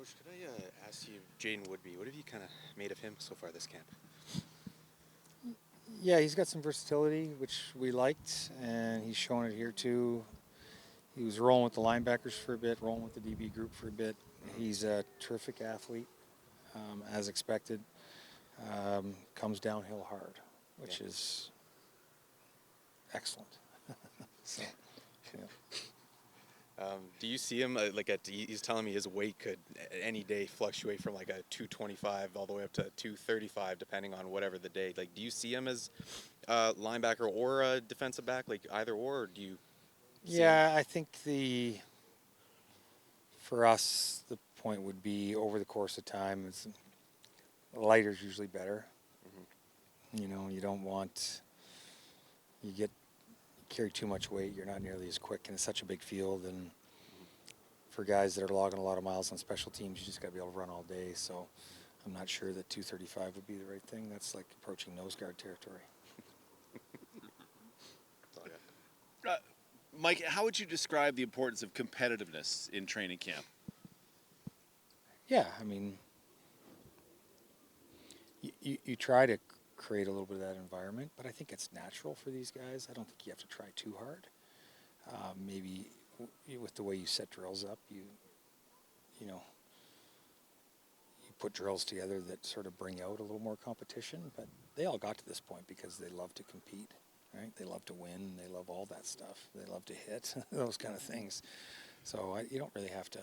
Coach, could I ask you, Jaden Woodby, what have you kind of made of him so far this camp? Yeah, he's got some versatility, which we liked, and he's shown it here too. He was rolling with the linebackers for a bit, rolling with the DB group for a bit. He's a terrific athlete, as expected. Comes downhill hard, which is excellent. So, yeah. Do you see him he's telling me his weight could any day fluctuate from like a 225 all the way up to 235 depending on whatever the day. Like, do you see him as a linebacker or a defensive back, like either or do you? Yeah, I think for us the point would be over the course of time, lighter is usually better. Mm-hmm. You know, you don't want you carry too much weight, you're not nearly as quick, and it's such a big field. And for guys that are logging a lot of miles on special teams, you just got to be able to run all day. So I'm not sure that 235 would be the right thing. That's like approaching nose guard territory. Mike, how would you describe the importance of competitiveness in training camp? Yeah, I mean, you try to create a little bit of that environment, but I think it's natural for these guys. I don't think you have to try too hard. Maybe with the way you set drills up, you put drills together that sort of bring out a little more competition, but they all got to this point because they love to compete, right? They love to win. They love all that stuff. They love to hit, those kind of things. So you don't really have to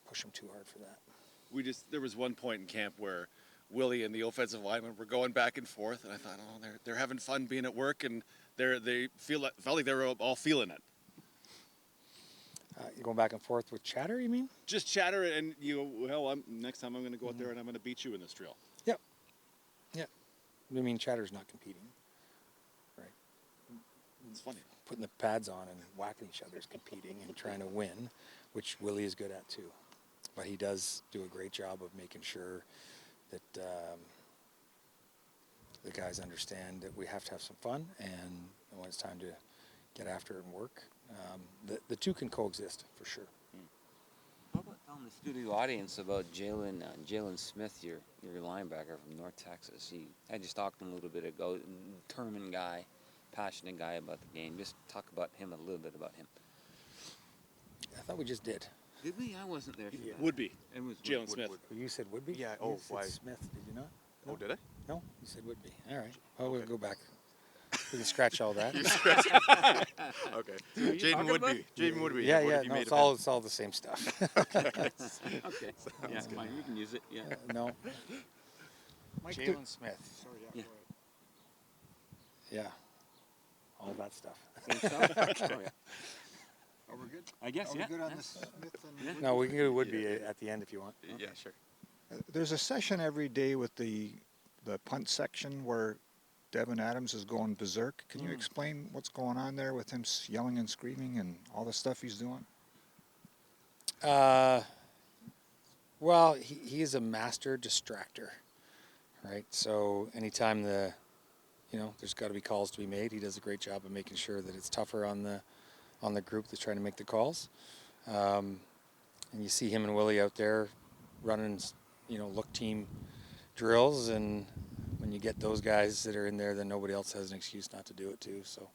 push them too hard for that. There was one point in camp where Willie and the offensive lineman were going back and forth, and I thought, oh, they're having fun being at work, and they felt like they were all feeling it. You're going back and forth with chatter, you mean? Just chatter, and next time I'm going to go out there and I'm going to beat you in this drill. Yep. Yeah. I mean, chatter's not competing, right? It's funny. Putting the pads on and whacking each other is competing and trying to win, which Willie is good at too. But he does do a great job of making sure that the guys understand that we have to have some fun, and when it's time to get after it and work, the two can coexist for sure. How about telling the studio audience about Jaylen Smith, your linebacker from North Texas? I just talked to him a little bit ago. Determined guy, passionate guy about the game. Just talk about him a little bit about him. I thought we just did. Did we? I wasn't there for that. Woodby. It was Jaylen Smith. You said Woodby? Yeah. You Oh, why? said Smith, did you not? Oh, did I? No, you said Woodby. All right. Well, we'll go back. We can scratch all that. Okay. Jaden Woodby. Jaden Woodby. Yeah, what yeah. have you No, made it's of all the same stuff. Okay. Yeah, fine. You can use it. Yeah. No. Jaylen Smith. Sorry, Yeah. go ahead. Yeah. All that stuff. Same stuff? Oh, yeah. Are we good? I guess, Are yeah. we good on yeah. the Smith and Yeah. No, we can go to Woodby at the end if you want. Yeah, sure. There's a session every day with the punt section where Devin Adams is going berserk. Can you explain what's going on there with him yelling and screaming and all the stuff he's doing? Well, he is a master distractor, right? So anytime there's got to be calls to be made, he does a great job of making sure that it's tougher on the group that's trying to make the calls. And you see him and Willie out there running, look team drills, and when you get those guys that are in there, then nobody else has an excuse not to do it too. So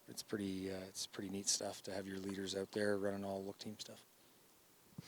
it's pretty neat stuff to have your leaders out there running all look team stuff.